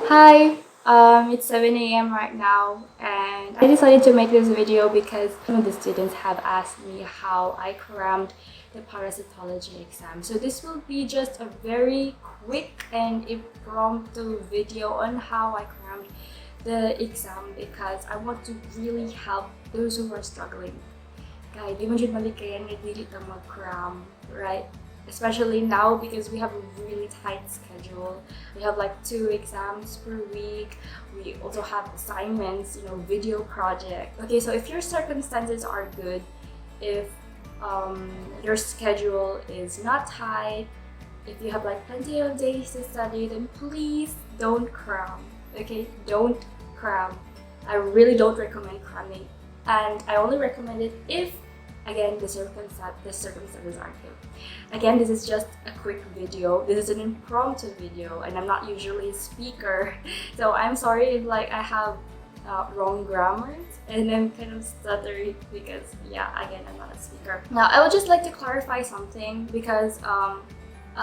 Hi, it's 7 a.m. right now, and I decided to make this video because some of the students have asked me how I crammed the parasitology exam. So this will be just a very quick and impromptu video on how I crammed the exam because I want to really help those who are struggling. Kaya di man jud malikayan nga dili ka mag-cram, right? Especially now because we have a really tight schedule. We have like 2 exams per week. We also have assignments, video project. Okay, so if your circumstances are good, if your schedule is not tight, if you have like plenty of days to study, then please don't cram. Okay, don't cram. I really don't recommend cramming, and I only recommend it if, again, the circumstances are good. Again, this is just a quick video. This is an impromptu video, and I'm not usually a speaker, so I'm sorry if I have wrong grammars and I'm kind of stuttery because again, I'm not a speaker. Now, I would just like to clarify something because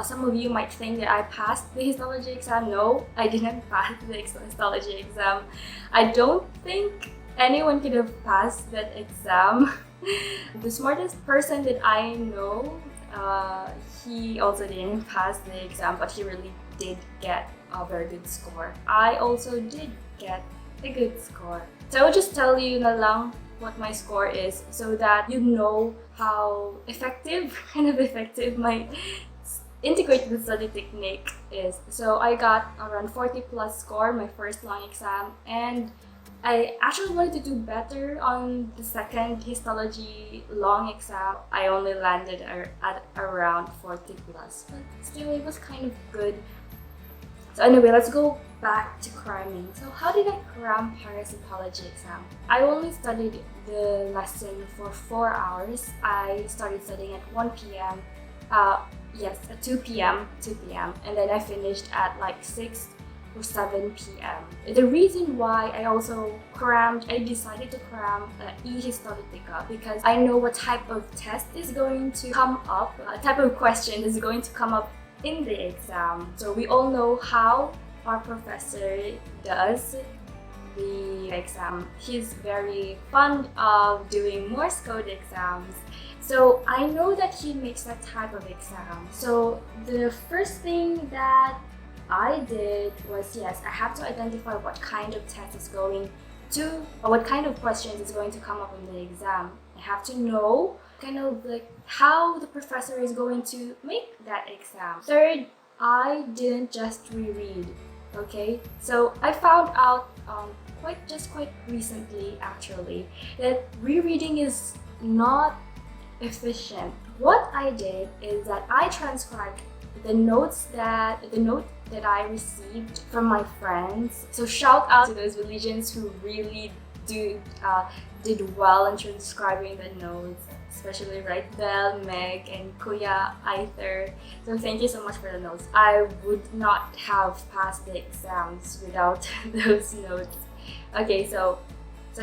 some of you might think that I passed the histology exam. No, I didn't pass the histology exam. I don't think anyone could have passed that exam. The smartest person that I know, he also didn't pass the exam, but he really did get a very good score. I also did get a good score. So I will just tell you na lang what my score is so that you know how effective, my integrated study technique is. So I got around 40 plus score my first long exam, and I actually wanted to do better on the second histology long exam. I only landed at around 40 plus, but still it was kind of good. So anyway, let's go back to cramming. So how did I cram parasitology exam? I only studied the lesson for 4 hours. I started studying at 1 p.m. Yes, at 2 p.m. and then I finished at like 6 or 7 p.m. The reason why I decided to cram e-histolytica because I know what type of test is going to come up, type of question is going to come up in the exam. So we all know how our professor does the exam. He's very fond of doing Morse code exams. So I know that he makes that type of exam. So the first thing that I did was, yes, I have to identify what kind of test is going to, or what kind of questions is going to come up in the exam. I have to know kind of like how the professor is going to make that exam. Third, I didn't just reread, okay? So I found out quite recently actually that rereading is not efficient. What I did is that I transcribed the note that I received from my friends. So shout out to those Velzians who really did well in transcribing the notes, especially Bell, Meg, and Kuya Aether. So thank you so much for the notes. I would not have passed the exams without those notes. Okay, so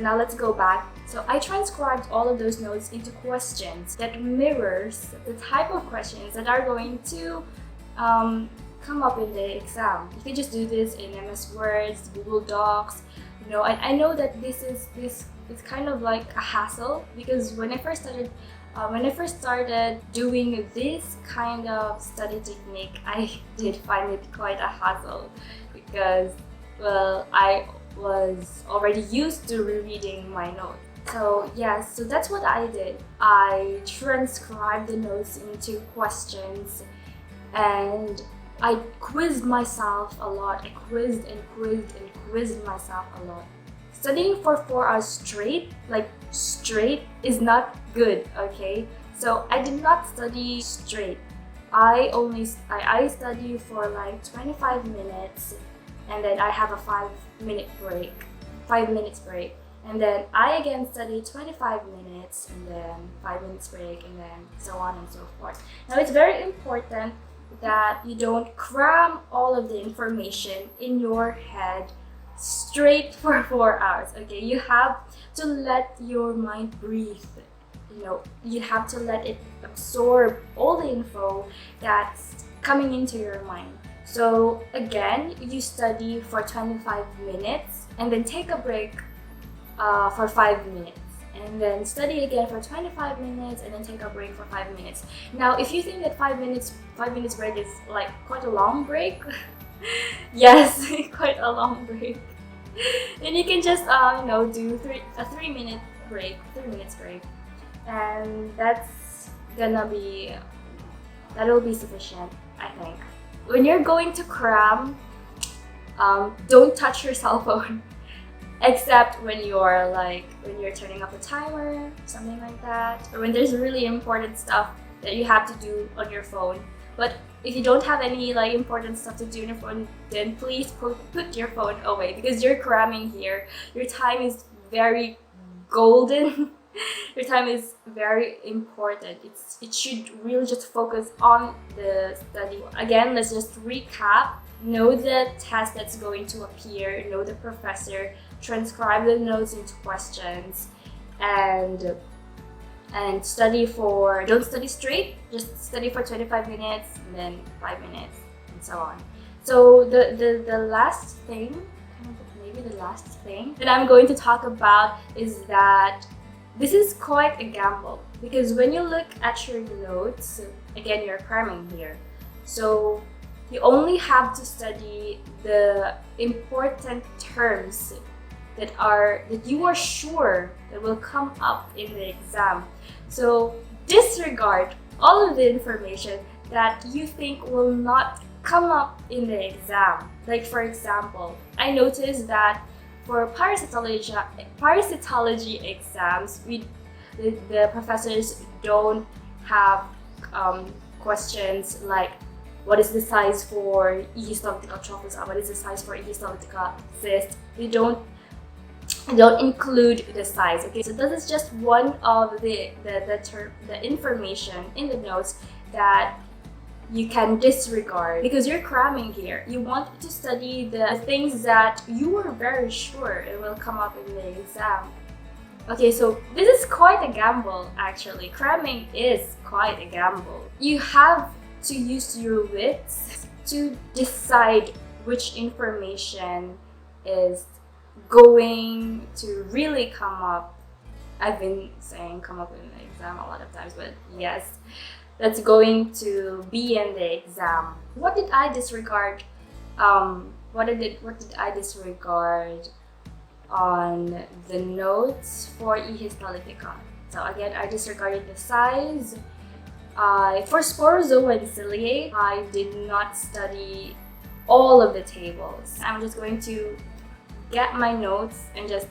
now let's go back. So I transcribed all of those notes into questions that mirrors the type of questions that are going to come up in the exam. You can just do this in MS Words, Google Docs. I know that it's kind of like a hassle because when I first started doing this kind of study technique, I did find it quite a hassle because, well, I was already used to rereading my notes. So yes, so that's what I did. I transcribed the notes into questions and I quizzed myself a lot. I quizzed myself a lot. Studying for 4 hours straight, is not good, okay? So I did not study straight. I study for like 25 minutes and then I have a 5 minutes break. And then I again study 25 minutes and then 5 minutes break and then so on and so forth. Now it's very important that you don't cram all of the information in your head straight for 4 hours, okay? You have to let your mind breathe. You have to let it absorb all the info that's coming into your mind. So again, you study for 25 minutes and then take a break for 5 minutes. And then study again for 25 minutes and then take a break for 5 minutes. Now, if you think that 5 minutes break is like quite a long break, yes, quite a long break, then you can just do a 3 minute break, 3 minutes break, and that'll be sufficient, I think. When you're going to cram, don't touch your cell phone. Except when you're turning up a timer, something like that, or when there's really important stuff that you have to do on your phone. But if you don't have any important stuff to do on your phone, then please put your phone away, because you're cramming here. Your time is very golden. Your time is very important. It should really just focus on the study. Again, let's just recap. Know the test that's going to appear, know the professor, transcribe the notes into questions, and don't study straight, just study for 25 minutes and then 5 minutes and so on. So the last thing, maybe the last thing that I'm going to talk about is that this is quite a gamble, because when you look at your notes, again, you're cramming here. So you only have to study the important terms that you are sure that will come up in the exam. So disregard all of the information that you think will not come up in the exam. Like, for example, I noticed that for parasitology exams, the professors don't have questions like, what is the size for histological trophozoa? What is the size for histological cyst? They don't include the size. Okay, so this is just one of the information in the notes that you can disregard, because you're cramming here. You want to study the things that you are very sure it will come up in the exam. Okay, so this is quite a gamble, actually. Cramming is quite a gamble. You have to use your wits to decide which information is going to really come up. I've been saying come up in the exam a lot of times, but yes, that's going to be in the exam. What did I disregard? What did I disregard on the notes for E histolytica? So again, I disregarded the size. For sporozoa and ciliate, I did not study all of the tables. I'm just going to get my notes and just,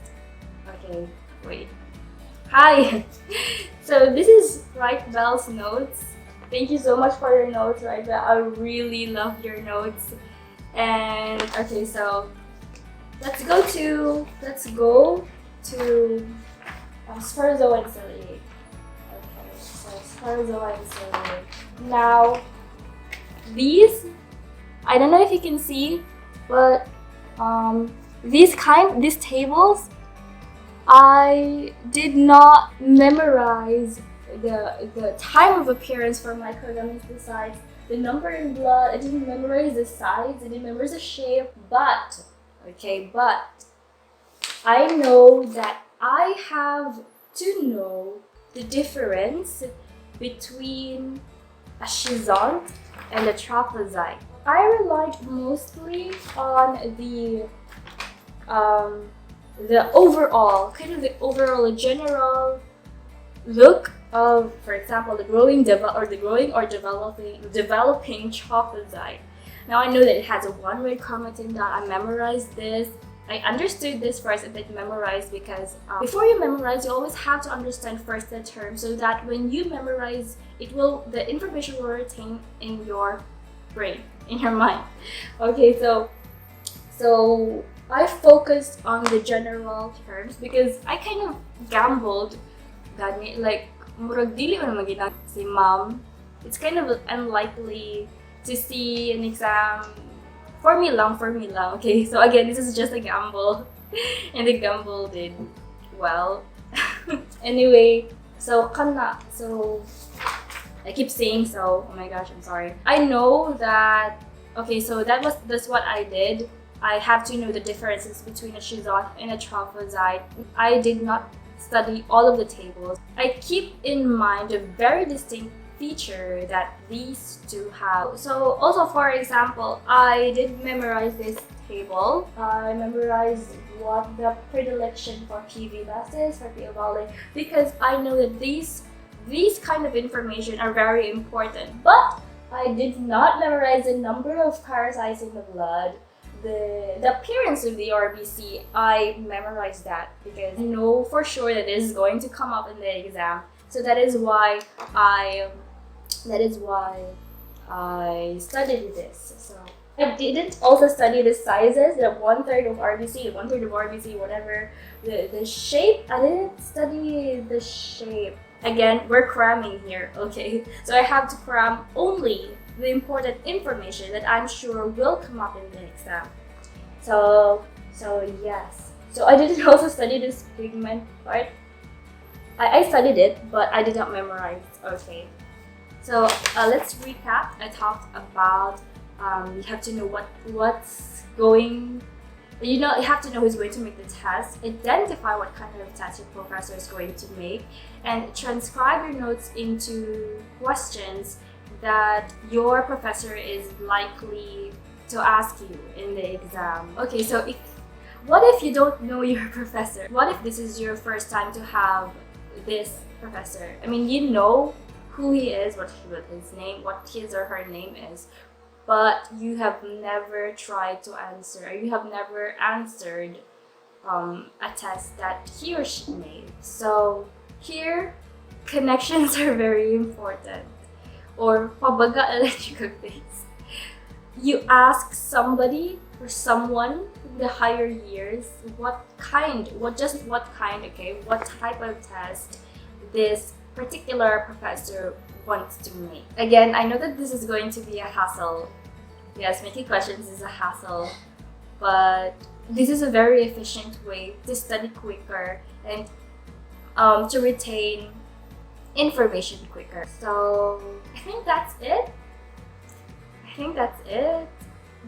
okay, wait. Hi! So this is Right Bell's notes. Thank you so much for your notes, Right Bell. I really love your notes. And okay, so let's go to sporozoa and ciliate. Sporozoa and ciliate. Now, these, I don't know if you can see, but these tables, I did not memorize the time of appearance for microdermatocytes, the number in blood. I didn't memorize the size, I didn't memorize the shape, but I know that I have to know the difference between a schizont and a trophozoite. I relied mostly on the overall general look of, for example, the growing or developing trophozoite. Now I know that it has a one-way chromatin dot. I memorized this. I understood this first and then memorized, because before you memorize, you always have to understand first the term, so that when you memorize, the information will retain in your brain, in your mind. Okay, so I focused on the general terms because I kind of gambled that murag dili ko naman ginag si mom. It's kind of unlikely to see an exam for me lang. Okay, so again, this is just a gamble, and the gamble did well. Anyway, so I keep saying so. Oh my gosh, I'm sorry. I know that Okay, so that's what I did. I have to know the differences between a schizoid and a trophozoite. I did not study all of the tables. I keep in mind a very distinct feature that these two have. So also, for example, I did memorize this table. I memorized what the predilection for PV best is for theobolic, because I know that these kind of information are very important. But I did not memorize the number of parasites in the blood, the appearance of the RBC. I memorized that because I know for sure that it is going to come up in the exam. So that is why I studied this. So I didn't also study the sizes, the 1/3 of RBC, 1/3 of RBC, whatever. The shape, I didn't study the shape. Again, we're cramming here, okay? So I have to cram only the important information that I'm sure will come up in the exam. So yes. So I didn't also study this pigment part. I studied it, but I did not memorize, okay? So let's recap. I talked about you have to know what's going. You have to know who's going to make the test, identify what kind of test your professor is going to make, and transcribe your notes into questions that your professor is likely to ask you in the exam. Okay, so what if you don't know your professor? What if this is your first time to have this professor? I mean, you know who he is, what his name, what his or her name is, but you have never tried to answer, or you have never answered a test that he or she made. So here, connections are very important. Or pabaga electrical base. You ask somebody or someone in the higher years what type of test this particular professor wants to make. Again, I know that this is going to be a hassle. Yes, making questions is a hassle, but this is a very efficient way to study quicker and to retain information quicker. So I think that's it.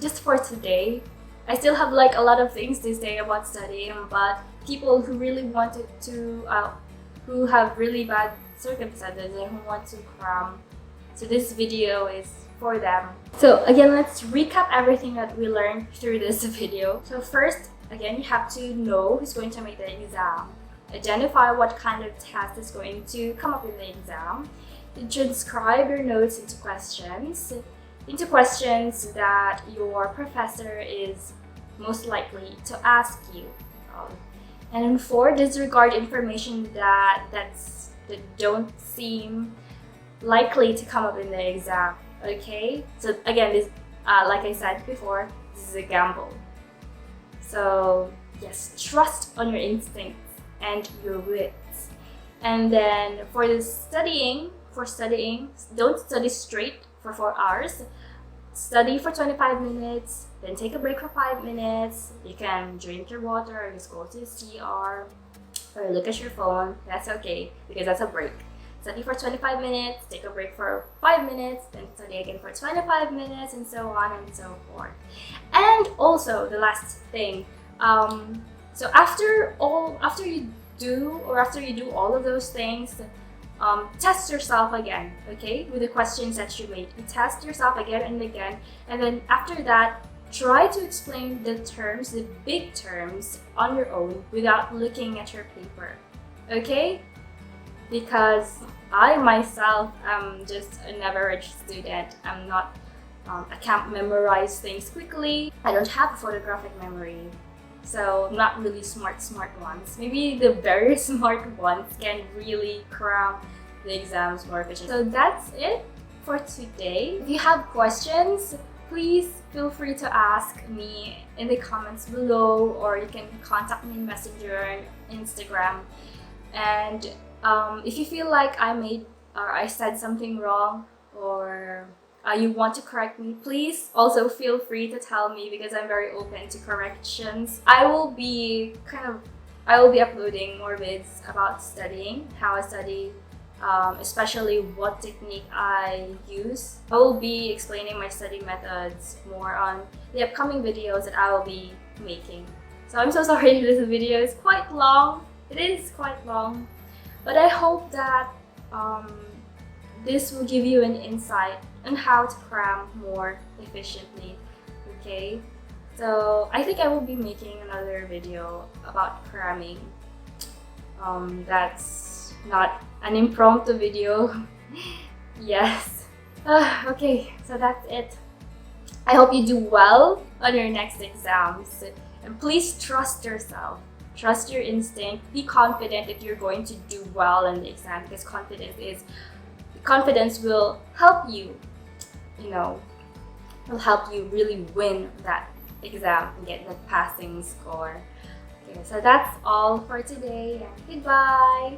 Just for today. I still have like a lot of things to say about studying, but people who really wanted to, who have really bad circumstances and who want to cram, so this video is for them. So again, let's recap everything that we learned through this video. So first, again, you have to know who's going to make the exam. Identify what kind of test is going to come up in the exam. Transcribe your notes into questions that your professor is most likely to ask you. And 4, disregard information that don't seem likely to come up in the exam. Okay, so again, this, like I said before, this is a gamble. So yes, trust on your instincts and your wits. And then for studying, don't study straight for 4 hours. Study for 25 minutes, then take a break for 5 minutes. You can drink your water, or just go to the CR, or look at your phone. That's okay, because that's a break. Study for 25 minutes, take a break for 5 minutes, then study again for 25 minutes, and so on and so forth. And also, the last thing, so after you do all of those things, test yourself again, okay, with the questions that you made. You test yourself again and again, and then after that, try to explain the terms, the big terms, on your own without looking at your paper, okay? Because I myself am just an average student. I'm not, I can't memorize things quickly. I don't have a photographic memory. So not really smart ones. Maybe the very smart ones can really cram the exams more efficiently. So that's it for today. If you have questions, please feel free to ask me in the comments below, or you can contact me in Messenger and Instagram. And if you feel like I said something wrong, or you want to correct me, please also feel free to tell me, because I'm very open to corrections. I will be uploading more vids about studying, how I study, especially what technique I use. I will be explaining my study methods more on the upcoming videos that I will be making. So I'm so sorry this video is quite long. It is quite long, but I hope that this will give you an insight on how to cram more efficiently. Okay, so I think I will be making another video about cramming. That's not an impromptu video. Yes. Okay, so that's it. I hope you do well on your next exams, and please trust yourself. Trust your instinct. Be confident that you're going to do well in the exam, because confidence will help you, will help you really win that exam and get that passing score. Okay, so that's all for today, and goodbye!